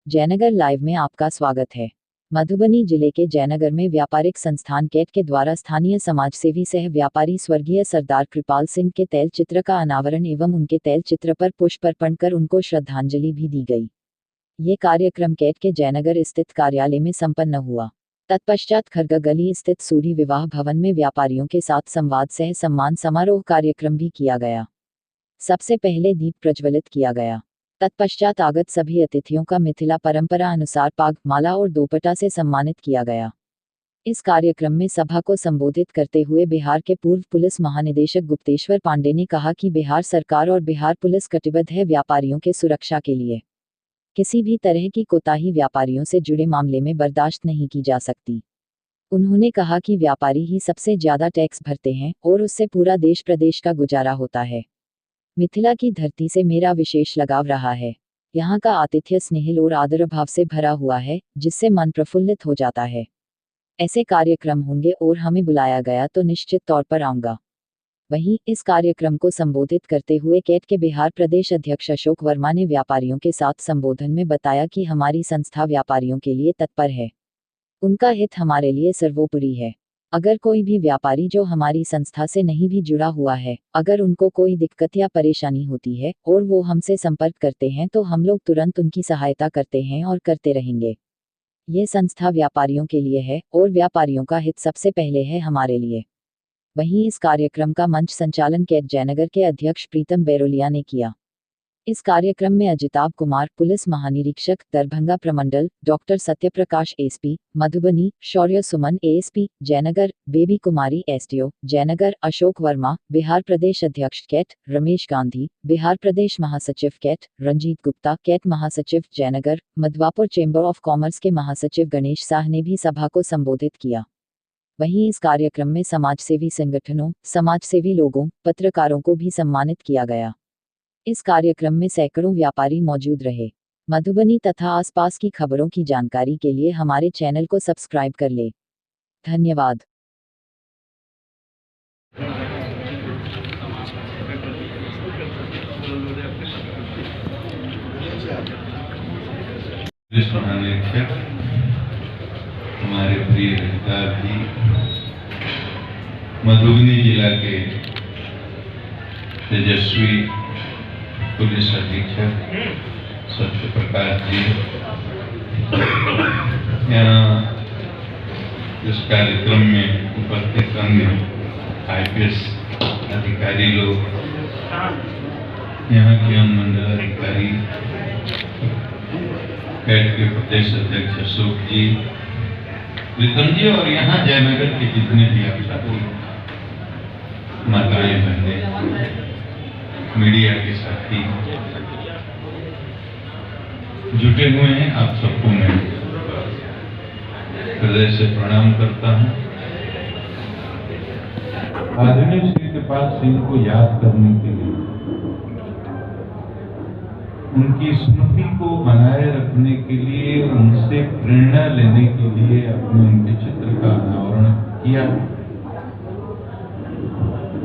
Jaynagar live में आपका स्वागत है। मधुबनी जिले के जयनगर में व्यापारिक संस्थान कैट के द्वारा स्थानीय समाजसेवी सह व्यापारी स्वर्गीय सरदार कृपाल सिंह के तैल चित्र का अनावरण एवं उनके तैल चित्र पर पुष्प अर्पण कर उनको श्रद्धांजलि भी दी गई। ये कार्यक्रम कैट के जयनगर स्थित कार्यालय में संपन्न हुआ। तत्पश्चात खरग गली स्थित सूरी विवाह भवन में व्यापारियों के साथ संवाद सह सम्मान समारोह कार्यक्रम भी किया गया। सबसे पहले दीप प्रज्वलित किया गया। तत्पश्चात आगत सभी अतिथियों का मिथिला परंपरा अनुसार पाग, माला और दोपट्टा से सम्मानित किया गया। इस कार्यक्रम में सभा को संबोधित करते हुए बिहार के पूर्व पुलिस महानिदेशक गुप्तेश्वर पांडे ने कहा कि बिहार सरकार और बिहार पुलिस कटिबद्ध है व्यापारियों के सुरक्षा के लिए। किसी भी तरह की कोताही व्यापारियों से जुड़े मामले में बर्दाश्त नहीं की जा सकती। उन्होंने कहा कि व्यापारी ही सबसे ज्यादा टैक्स भरते हैं और उससे पूरा देश प्रदेश का गुजारा होता है। मिथिला की धरती से मेरा विशेष लगाव रहा है। यहाँ का आतिथ्य स्नेहिल और आदर भाव से भरा हुआ है, जिससे मन प्रफुल्लित हो जाता है। ऐसे कार्यक्रम होंगे और हमें बुलाया गया तो निश्चित तौर पर आऊंगा। वहीं इस कार्यक्रम को संबोधित करते हुए कैट के बिहार प्रदेश अध्यक्ष अशोक वर्मा ने व्यापारियों के साथ संबोधन में बताया कि हमारी संस्था व्यापारियों के लिए तत्पर है। उनका हित हमारे लिए सर्वोपरि है। अगर कोई भी व्यापारी जो हमारी संस्था से नहीं भी जुड़ा हुआ है, अगर उनको कोई दिक्कत या परेशानी होती है और वो हमसे संपर्क करते हैं तो हम लोग तुरंत उनकी सहायता करते हैं और करते रहेंगे। ये संस्था व्यापारियों के लिए है और व्यापारियों का हित सबसे पहले है हमारे लिए। वहीं इस कार्यक्रम का मंच संचालन कैट जयनगर के अध्यक्ष प्रीतम बैरोलिया ने किया। इस कार्यक्रम में अजिताभ कुमार पुलिस महानिरीक्षक दरभंगा प्रमंडल, डॉक्टर सत्यप्रकाश एसपी मधुबनी, शौर्य सुमन एएसपी जयनगर, बेबी कुमारी एसडीओ जयनगर, अशोक वर्मा बिहार प्रदेश अध्यक्ष कैट, रमेश गांधी बिहार प्रदेश महासचिव कैट, रंजीत गुप्ता कैट महासचिव Jaynagar, Madhwapur chamber of commerce के महासचिव गणेश साह ने भी सभा को संबोधित किया। वहीं इस कार्यक्रम में समाजसेवी संगठनों, समाजसेवी लोगों, पत्रकारों को भी सम्मानित किया गया। इस कार्यक्रम में सैकड़ों व्यापारी मौजूद रहे। मधुबनी तथा आसपास की खबरों की जानकारी के लिए हमारे चैनल को सब्सक्राइब कर ले। धन्यवाद। पुलिस महानिरीक्षक हमारे प्रिय अधिकारी मधुबनी जिला के तेजस्वी पुलिस अधीक्षक सत्य प्रकाश जी, यहाँ इस कार्यक्रम में उपस्थित अन्य IPS अधिकारी लोग, यहाँ के मंडल अधिकारी, कैट के प्रदेश अध्यक्ष अशोक जी, प्रीतम जी और यहाँ जयनगर के जितने भी आप साथी माताएं बहनें, मीडिया के साथी जुटे हुए हैं, आप सबको मैं हृदय से प्रणाम करता हूं। आदरणीय श्री कृपाल सिंह को याद करने के लिए, उनकी स्मृति को बनाए रखने के लिए, उनसे प्रेरणा लेने के लिए अपने उनके चित्र का अनावरण किया।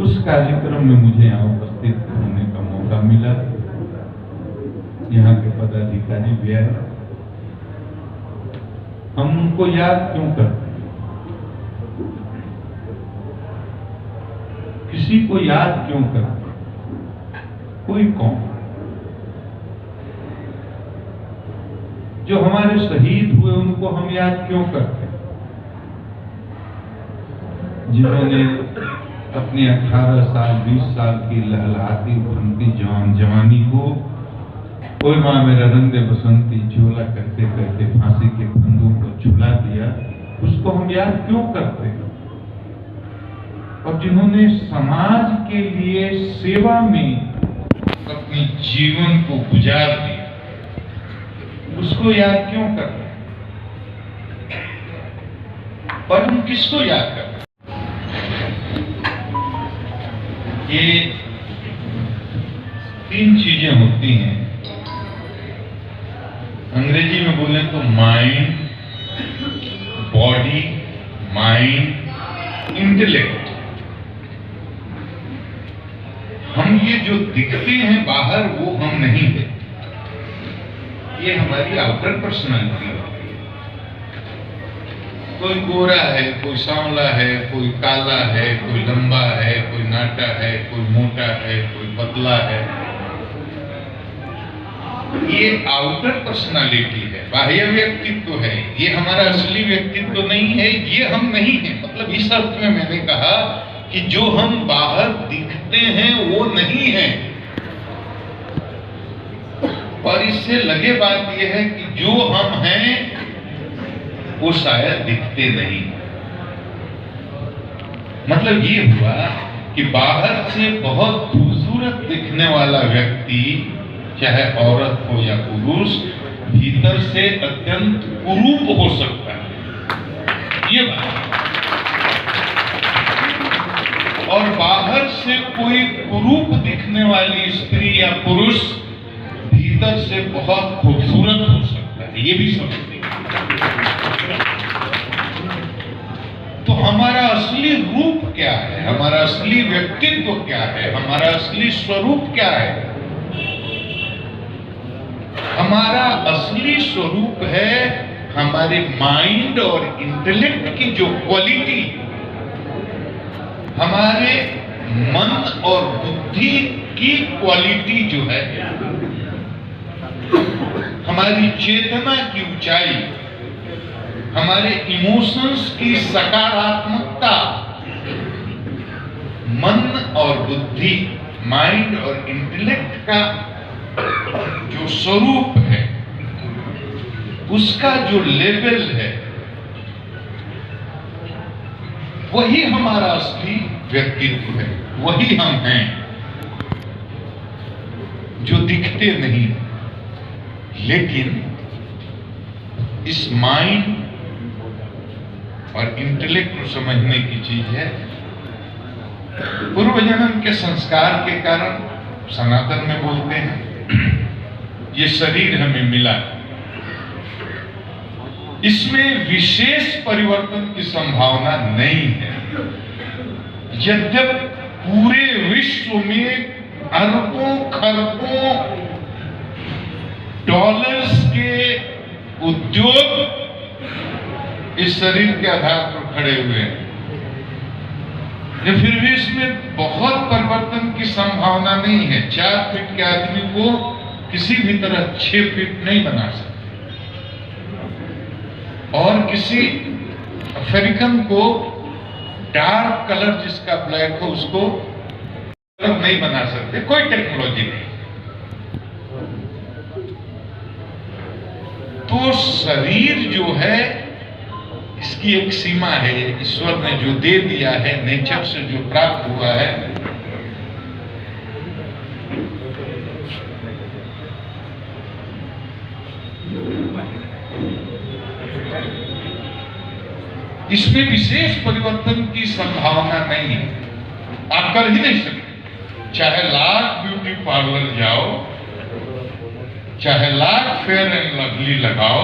उस कार्यक्रम में मुझे यहाँ उपस्थित होने का मौका मिला। यहाँ के पदाधिकारी भी आए। हम उनको याद क्यों करते हैं? किसी को याद क्यों करते हैं? कोई कौन जो हमारे शहीद हुए उनको हम याद क्यों करते हैं? जिन्होंने अपनी 18 साल 20 साल की लहलहाती उठती जवानी को कोई माँ मेरा रंग बसंती झोला करते करते फांसी के फंदों को झुला दिया, उसको हम याद क्यों करते हैं? और जिन्होंने समाज के लिए सेवा में अपने जीवन को गुजार दिया, उसको याद क्यों करते हैं? पर हम किसको याद करते हैं? ये 3 चीजें होती हैं। अंग्रेजी में बोले तो माइंड, बॉडी, माइंड, इंटेलेक्ट। हम ये जो दिखते हैं बाहर वो हम नहीं है। ये हमारी आउटर पर्सनालिटी है। कोई गोरा है, कोई सांवला है, कोई काला है, कोई लंबा है, कोई नाटा है, कोई मोटा है, कोई पतला है। ये आउटर पर्सनालिटी है, बाह्य व्यक्तित्व है। ये हमारा असली व्यक्तित्व नहीं है, ये हम नहीं है। मतलब इस अर्थ में मैंने कहा कि जो हम बाहर दिखते हैं वो नहीं है। और इससे लगे बात यह है कि जो हम हैं वो शायद दिखते नहीं। मतलब ये हुआ कि बाहर से बहुत खूबसूरत दिखने वाला व्यक्ति, चाहे औरत हो या पुरुष, भीतर से अत्यंत कुरूप हो सकता है। ये बात। और बाहर से कोई कुरूप दिखने वाली स्त्री या पुरुष भीतर से बहुत खूबसूरत हो सकता है। ये भी समझते। तो हमारा असली रूप क्या है, हमारा असली व्यक्तित्व क्या है, हमारा असली स्वरूप क्या है? हमारा असली स्वरूप है हमारे माइंड और इंटेलेक्ट की जो क्वालिटी, हमारे मन और बुद्धि की क्वालिटी जो है, हमारी चेतना की ऊंचाई, हमारे इमोशंस की सकारात्मकता, मन और बुद्धि, माइंड और इंटेलेक्ट का जो स्वरूप है, उसका जो लेवल है, वही हमारा असली व्यक्तित्व है। वही हम हैं जो दिखते नहीं। लेकिन इस माइंड और इंटेलेक्ट को समझने की चीज है। पूर्व जन्म के संस्कार के कारण, सनातन में बोलते हैं, ये शरीर हमें मिला। इसमें विशेष परिवर्तन की संभावना नहीं है। यद्यपि पूरे विश्व में अरबों खरबों डॉलर्स के उद्योग इस शरीर के आधार पर खड़े हुए हैं, फिर भी इसमें बहुत परिवर्तन की संभावना नहीं है। 4 फीट के आदमी को किसी भी तरह 6 फीट नहीं बना सकते, और किसी अफ्रीकन को डार्क कलर जिसका ब्लैक हो उसको नहीं बना सकते। कोई टेक्नोलॉजी नहीं। तो शरीर जो है, इसकी एक सीमा है। ईश्वर ने जो दे दिया है, नेचर से जो प्राप्त हुआ है, इसमें विशेष परिवर्तन की संभावना नहीं है। आप कर ही नहीं सकते। चाहे लाख ब्यूटी पार्लर जाओ, चाहे लाख फेयर एंड लवली लगाओ,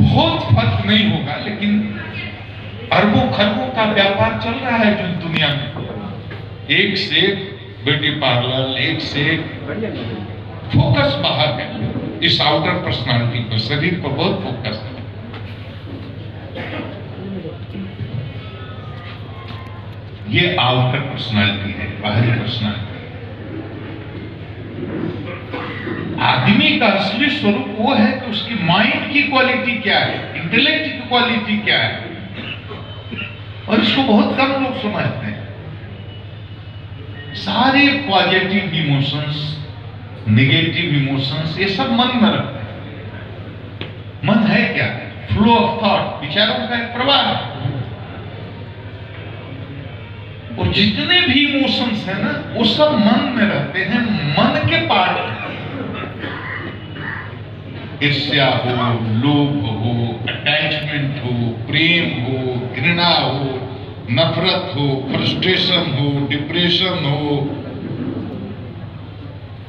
बहुत फर्क नहीं होगा। लेकिन अरबों खरबों का व्यापार चल रहा है जो दुनिया में। एक से एक ब्यूटी पार्लर, एक से एक फोकस बाहर है। इस आउटर पर्सनालिटी पर, शरीर पर बहुत फोकस है। ये आउटर पर्सनालिटी है, बाहरी पर्सनालिटी। आदमी का असली स्वरूप वो है कि उसकी माइंड की क्वालिटी क्या है, इंटेलेक्ट की क्वालिटी क्या है। और इसको बहुत कम लोग समझते हैं। सारे पॉजिटिव इमोशंस, नेगेटिव इमोशंस, ये सब मन में रखते हैं। मन है क्या? फ्लो ऑफ थॉट, विचारों का एक प्रवाह है। और जितने भी इमोशंस है ना, वो सब मन में रहते हैं, मन के पार्ट हैं। ईर्ष्या हो, लोभ हो, अटैचमेंट हो, प्रेम हो, घृणा हो, नफरत हो, फ्रस्ट्रेशन हो, डिप्रेशन हो,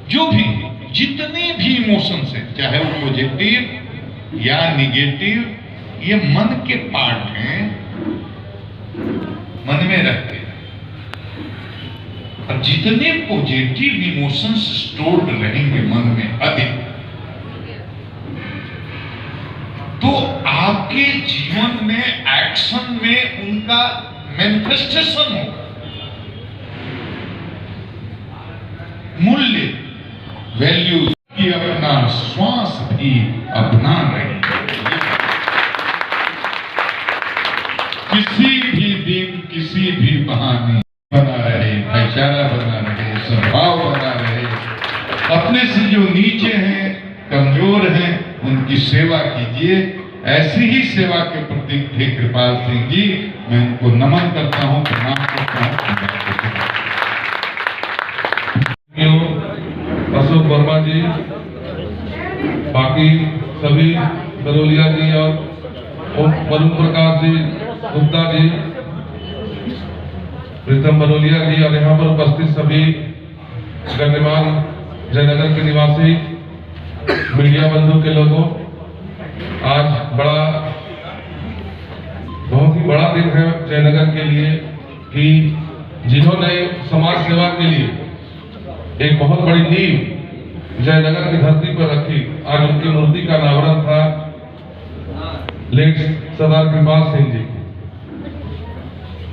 जो भी जितने भी इमोशंस हैं, चाहे वो पॉजिटिव या निगेटिव, ये मन के पार्ट हैं, मन में रहते हैं। और जितने पॉजिटिव इमोशंस स्टोर्ड रहेंगे मन में अधिक, तो आपके जीवन में एक्शन में उनका मैनिफेस्टेशन होगा। मूल्य, वैल्यू की अपना श्वास भी अपना रहे, किसी भी दिन किसी भी बहाने बना रहे, भाईचारा बना रहे, स्वभाव बना रहे, अपने से जो नीचे हैं, कमजोर हैं, उनकी सेवा कीजिए। ऐसी ही सेवा के प्रतीक थे कृपाल सिंह जी। मैं उनको नमन करता हूं, प्रणाम करता हूं। अशोक वर्मा जी, बाकी सभी बरोलिया जी और वरुण प्रकाश जी, गुप्ता जी, प्रीतम बरोलिया जी और यहाँ पर उपस्थित सभी गण्यमान जयनगर के निवासी, मीडिया बंधु के लोगों, आज बहुत ही बड़ा दिन है जयनगर के लिए कि जिन्होंने समाज सेवा के लिए एक बहुत बड़ी नींव जयनगर की धरती पर रखी। आज उनकी मूर्ति का अनावरण था, लेट सरदार कृपाल सिंह जी।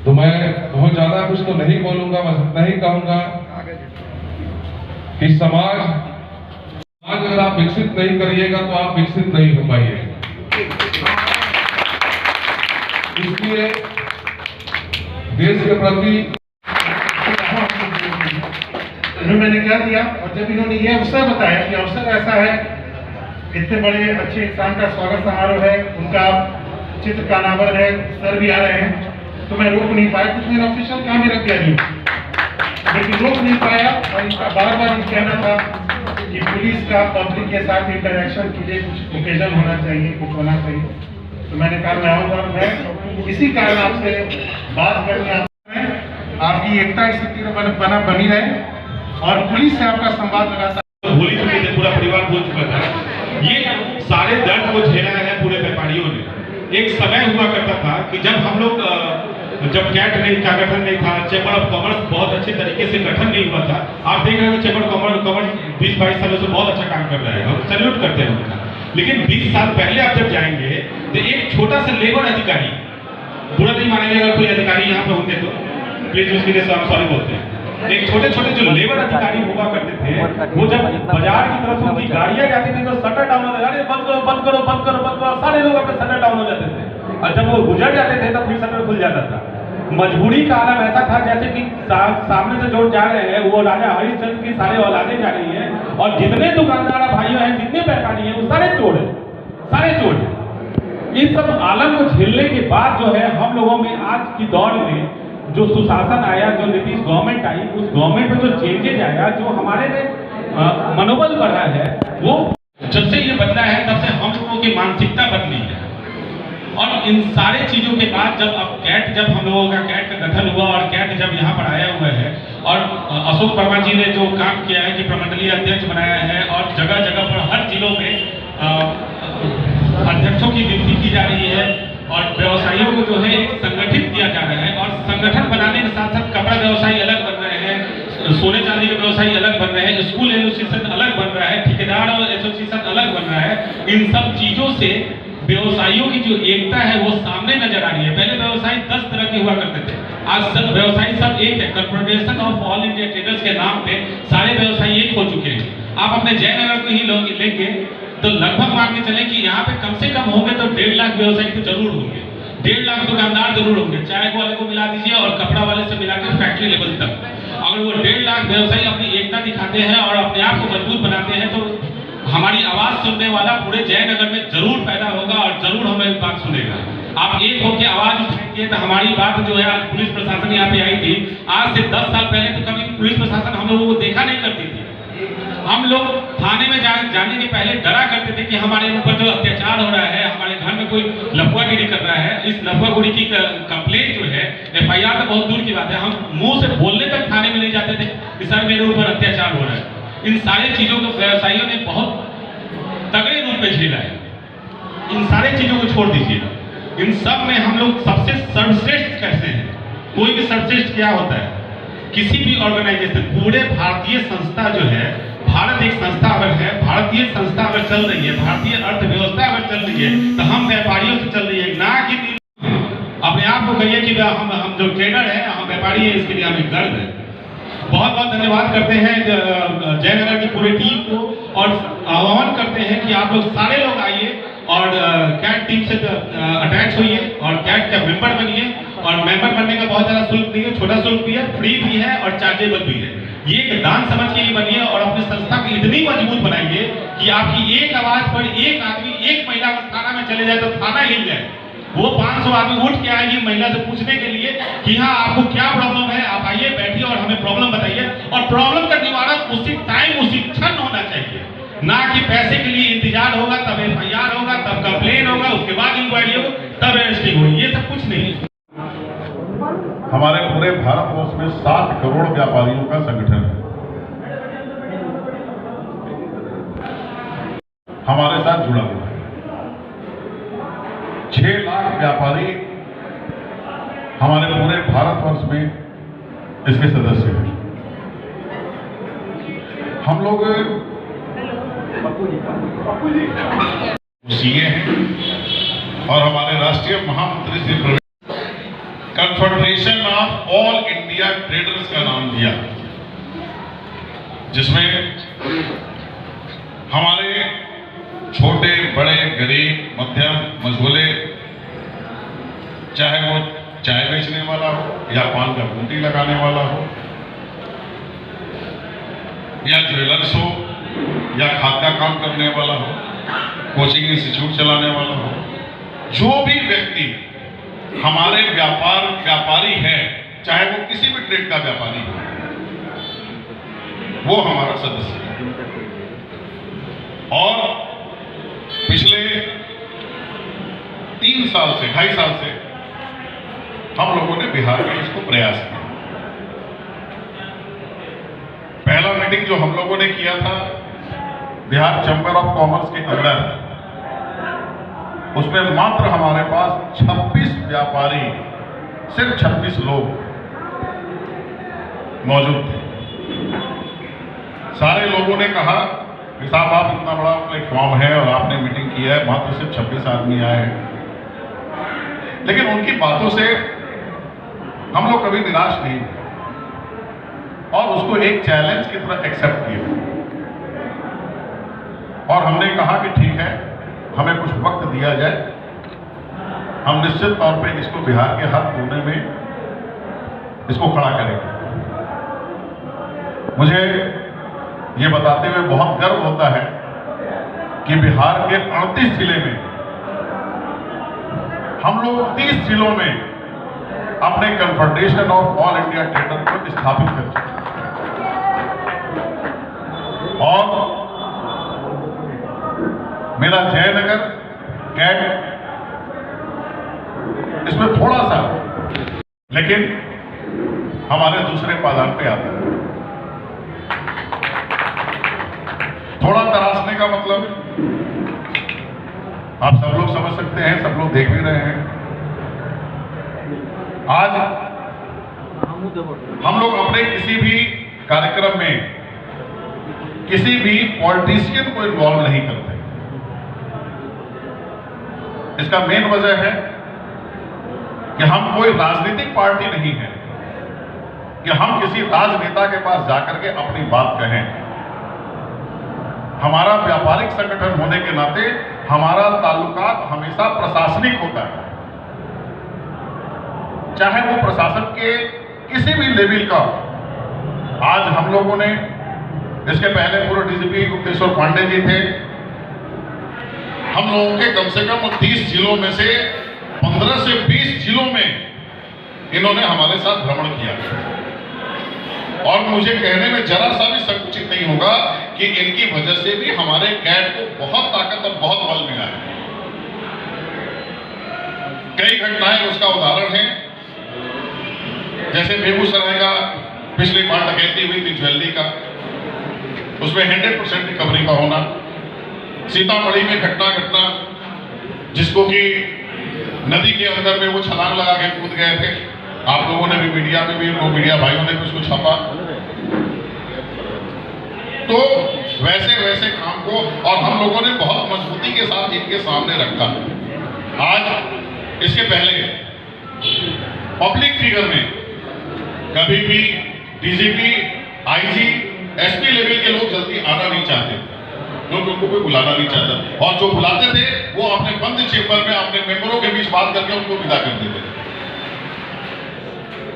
तो मैं बहुत ज्यादा कुछ तो नहीं बोलूंगा, बस इतना ही कहूंगा कि समाज अगर आप विकसित नहीं करिएगा तो आप विकसित नहीं हो पाइएगा। इसलिए देश के प्रति मैंने क्या दिया, और जब इन्होंने ये अवसर बताया कि अवसर ऐसा है, इतने बड़े अच्छे इंसान का स्वागत समारोह है, उनका चित्र का अनावरण है, सर भी आ रहे हैं, तो मैं रोक नहीं पाया। कुछ मेरा ऑफिशियल काम ही रख दिया नहीं, लेकिन रोक नहीं पाया। और इनका बार बार ये कहना था कि पुलिस का पब्लिक के साथ इंटरेक्शन के लिए कुछ ओकेजन होना चाहिए, कुछ होना चाहिए। तो मैंने कहा मैं आऊँगा, मैं इसी कारण आपसे बात करने आपकी एकता स्थिति बना बनी रहे और पुलिस से आपका संवाद लगातार। भूल ही चुके थे, पूरा परिवार भूल चुका था। ये सारे दर्द को झेला है पूरे व्यापारियों ने। एक समय हुआ करता था कि जब हम लोग जब कैट नहीं का गठन नहीं था, चैम्बर ऑफ कॉमर्स बहुत अच्छे तरीके से गठन नहीं हुआ था। आप देख रहे हो चैम्बर ऑफ कॉमर्स 20-22 सालों से बहुत अच्छा काम कर रहा है, हम सैल्यूट करते हैं उनका। लेकिन 20 साल पहले आप जब जाएंगे तो एक छोटा सा लेबर अधिकारी, बुरा नहीं मानेंगे अगर कोई अधिकारी यहाँ पे होंगे तो प्लीज उसके लिए हम सॉरी बोलते हैं। एक छोटे छोटे जो लेबर अधिकारी हुआ करते थे, वो जब बाजार की तरफ उनकी गाड़ियां जाती थी तो शटर डाउन हो जाते, बंद करो बंद करो बंद करो बंद करो, सारे लोग अपने शटर डाउन हो जाते थे। और जब वो गुजर जाते थे तब फिर शटर खुल जाता था। मजबूरी का आलम ऐसा था जैसे कि सामने से जो जा रहे हैं वो राजा हरिश्चंद्र की सारे औलादें जा रही हैं, और जितने दुकानदार भाइयों हैं, जितने व्यापारी हैं, वो सारे चोर हैं, सारे चोर हैं। इन सब आलम को झेलने के बाद जो है हम लोगों में आज की दौर में जो सुशासन आया, जो नीतीश गवर्नमेंट आई, उस गवर्नमेंट में जो चेंजेज आया, जो हमारे में मनोबल बढ़ा है, वो जब से ये बदला है तब से हम लोगों की मानसिकता बदली है। और इन सारे चीजों के बाद जब अब कैट, जब हम लोगों का कैट का गठन हुआ और कैट जब यहाँ पर आया हुआ है, और अशोक वर्मा जी ने जो काम किया है कि प्रमंडलीय अध्यक्ष बनाया है और जगह जगह पर हर जिलों में अध्यक्षों की नियुक्ति की जा रही है और व्यवसायियों को जो है एक संगठित किया जा रहा है। और संगठन बनाने के साथ साथ कपड़ा व्यवसायी अलग बन रहे हैं, सोने चांदी के व्यवसायी अलग बन रहे हैं, स्कूल एसोसिएशन अलग बन रहा है, ठेकेदार और एसोसिएशन अलग बन रहा है। इन सब चीजों से व्यवसायियों की जो एकता है वो सामने नजर आ रही है। पहले व्यवसायी 10 तरह के हुआ करते थे, आज सब व्यवसायी सब एक है। Confederation of all India traders के नाम पे सारे व्यवसायी एक हो चुके हैं। आप अपने जयनगर को ही लेंगे तो लगभग मान के चले कि यहाँ पे कम से कम होंगे तो 1.5 लाख व्यवसायी तो जरूर होंगे, 1.5 लाख दुकानदार जरूर होंगे, चाय वाले को मिला दीजिए और कपड़ा वाले से मिला के फैक्ट्री लेवल तक। अगर वो 1.5 लाख व्यवसायी अपनी एकता दिखाते हैं और अपने आप को मजबूत बनाते हैं तो हमारी आवाज सुनने वाला पूरे जयनगर में जरूर पैदा होगा और जरूर हमें बात सुनेगा। आप एक होकर आवाज उठाएंगे तो हमारी बात जो है, आज पुलिस प्रशासन यहाँ पे आई थी, आज से 10 साल पहले तो कभी पुलिस प्रशासन हम लोगों को देखा नहीं करती थी। हम लोग थाने में जाने के पहले डरा करते थे कि हमारे ऊपर जो अत्याचार हो रहा है, हमारे घर में कोई लफुआगिरी कर रहा है। इस लफुआगिरी की कंप्लेंट जो है, FIR तो बहुत दूर की बात है, हम मुंह से बोलने तक थाने में नहीं जाते थे कि सर मेरे ऊपर अत्याचार हो रहा है। इन सारी चीजों को व्यवसायियों ने बहुत तगड़े रूप में झेला है। इन सारी चीजों को छोड़ दीजिए, इन सब में हम लोग सबसे सर्वश्रेष्ठ कैसे हैं? कोई भी सर्वश्रेष्ठ क्या होता है? किसी भी ऑर्गेनाइजेशन, पूरे भारतीय संस्था जो है, भारत एक संस्था अगर है, भारतीय संस्था अगर चल रही है, भारतीय अर्थव्यवस्था अगर चल रही है, तो हम व्यापारियों से चल रही है, ना कि अपने आप को कहिए कि हम जो ट्रेडर हैं, हम व्यापारी हैं, इसके लिए हमें गर्व है। बहुत बहुत धन्यवाद करते हैं जयनगर की पूरी टीम को, और आह्वान करते हैं कि आप लोग सारे लोग आइए और कैट टीम से अटैच होइए और कैट का मेंबर बनिए। और मेंबर बनने का बहुत ज़्यादा शुल्क नहीं है, छोटा शुल्क भी है, फ्री भी है और चार्जेबल भी है। ये एक दान समझ के ही बनिए और अपनी संस्था को इतनी मजबूत बनाइए कि आपकी एक आवाज़ पर एक आदमी, एक महिला अगर थाना में चले जाए तो थाना हिल जाए। वो 500 आदमी उठ के आएंगे महिला से पूछने के लिए कि हाँ आपको क्या प्रॉब्लम है, आप आइए बैठिए और हमें प्रॉब्लम बताइए। और प्रॉब्लम का निवारण उसी टाइम उसी क्षण होना चाहिए, ना कि पैसे के लिए इंतजार होगा, तब FIR होगा, तब कंप्लेन होगा, उसके बाद इंक्वायरी होगा, तब अरेस्टिंग होगी। ये सब कुछ नहीं। हमारे पूरे भारतवर्ष में 7 करोड़ व्यापारियों का संगठन है। हमारे साथ जुड़ा हुआ है। 6 लाख व्यापारी हमारे पूरे भारतवर्ष में इसके सदस्य हैं। हम लोग सीए हैं और हमारे राष्ट्रीय महामंत्री Shri confederation of all India traders का नाम दिया, जिसमें हमारे छोटे बड़े गरीब मध्यम मझोले, चाहे वो चाय बेचने वाला हो या पान का बूटी लगाने वाला हो या ज्वेलर्स हो या खाद का काम करने वाला हो, कोचिंग इंस्टीट्यूट चलाने वाला हो, जो भी व्यक्ति हमारे व्यापारी है, चाहे वो किसी भी ट्रेड का व्यापारी हो, वो हमारा सदस्य है। और पिछले 3 साल से 2.5 साल से हम लोगों ने बिहार में इसको प्रयास किया। पहला मीटिंग जो हम लोगों ने किया था बिहार चैंबर ऑफ कॉमर्स के अंदर, उसमें मात्र हमारे पास 26 व्यापारी, सिर्फ 26 लोग मौजूद थे। सारे लोगों ने कहा कि साहब आप इतना बड़ा प्लेटफॉर्म है और आपने मीटिंग की है, मात्र सिर्फ 26 आदमी आए हैं। लेकिन उनकी बातों से हम लोग कभी निराश नहीं हुए और उसको एक चैलेंज की तरह एक्सेप्ट किया। और हमने कहा कि ठीक है, हमें कुछ वक्त दिया जाए, हम निश्चित तौर पे इसको बिहार के हर कोने में इसको खड़ा करेंगे। मुझे ये बताते हुए बहुत गर्व होता है कि बिहार के 38 जिले में हम लोग 30 जिलों में अपने confederation of all India trader को स्थापित कर चुके हैं। और मेरा जयनगर कैट इसमें थोड़ा सा, लेकिन हमारे दूसरे पायदान पे आता है। थोड़ा तराशने का मतलब आप सब लोग समझ सकते हैं, सब लोग देख भी रहे हैं। आज हम लोग अपने किसी भी कार्यक्रम में किसी भी पॉलिटिशियन को इन्वॉल्व नहीं करते। इसका मेन वजह है कि हम कोई राजनीतिक पार्टी नहीं है कि हम किसी राजनेता के पास जाकर के अपनी बात कहें। हमारा व्यापारिक संगठन होने के नाते हमारा ताल्लुकात हमेशा प्रशासनिक होता है, चाहे वो प्रशासन के किसी भी लेवल का। आज हम लोगों ने, इसके पहले पूर्व DGP गुप्तेश्वर पांडे जी थे, हम लोगों के कम से कम 30 जिलों में से 15 से 20 जिलों में इन्होंने हमारे साथ भ्रमण किया। और मुझे कहने में जरा सा भी संकुचित नहीं होगा कि इनकी वजह से भी हमारे कैट को बहुत ताकत और बहुत बल मिला है। कई घटनाएं उसका उदाहरण है, जैसे बेगूसराय का पिछली बार डकैती हुई थी ज्वेलरी का, उसमें 100% रिकवरी का होना। सीतामढ़ी में घटना जिसको कि नदी के अंदर में वो छलांग लगा के कूद गए थे, आप लोगों ने भी मीडिया में भी, वो मीडिया भाइयों ने भी उसको छापा। तो वैसे वैसे काम को और हम लोगों ने बहुत मजबूती के साथ इनके सामने रखा। आज इसके पहले पब्लिक फिगर में कभी भी डीजीपी, आईजी, एसपी लेवल के लोग जल्दी आना नहीं चाहते, क्योंकि उनको कोई बुलाना नहीं चाहता, और जो बुलाते थे वो अपने बंद चेंबर में अपने मेंबरों के बीच बात करके उनको विदा कर देते थे।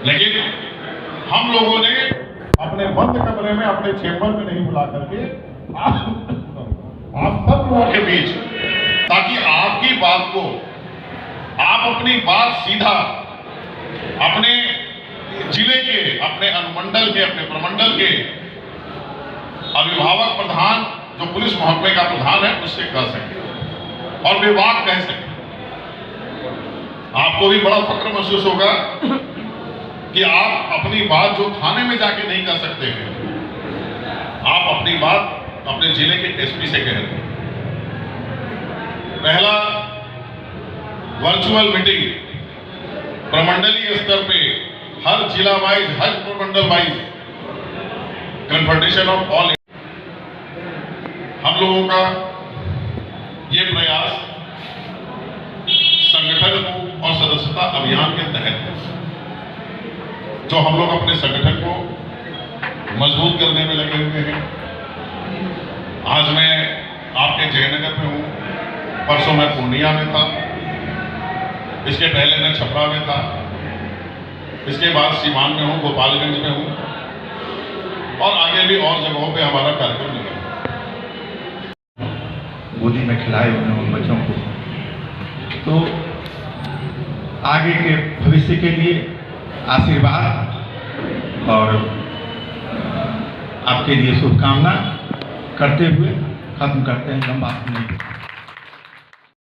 लेकिन हम लोगों ने अपने बंद कमरे में, अपने चेंबर में नहीं बुला करके आप सब लोगों के बीच, ताकि आपकी बात को, आप अपनी बात सीधा अपने जिले के, अपने अनुमंडल के, अपने प्रमंडल के अभिभावक प्रधान, जो पुलिस महकमे का प्रधान है, उससे कह सके और वे बात कह सके। आपको भी बड़ा फक्र महसूस होगा कि आप अपनी बात जो थाने में जाके नहीं कर सकते हैं, आप अपनी बात अपने जिले के एसपी से कह रहे हैं। पहला वर्चुअल मीटिंग प्रमंडलीय स्तर पे, हर जिला वाइज, हर प्रमंडल वाइज कन्फर्टेशन ऑफ ऑल। हम लोगों का ये प्रयास संगठन को और सदस्यता अभियान के तहत है, जो हम लोग अपने संगठन को मजबूत करने में लगे हुए हैं। आज मैं आपके जयनगर में हूँ, परसों मैं पूर्णिया में था, इसके पहले मैं छपरा में था, इसके बाद सीवान में हूँ, गोपालगंज में हूँ, और आगे भी और जगहों पे हमारा कार्यक्रम लगा। गोदी में खिलाए हुए उन बच्चों को, तो आगे के भविष्य के लिए आशीर्वाद और आपके लिए शुभकामना करते हुए खत्म करते हैं। हम बात नहीं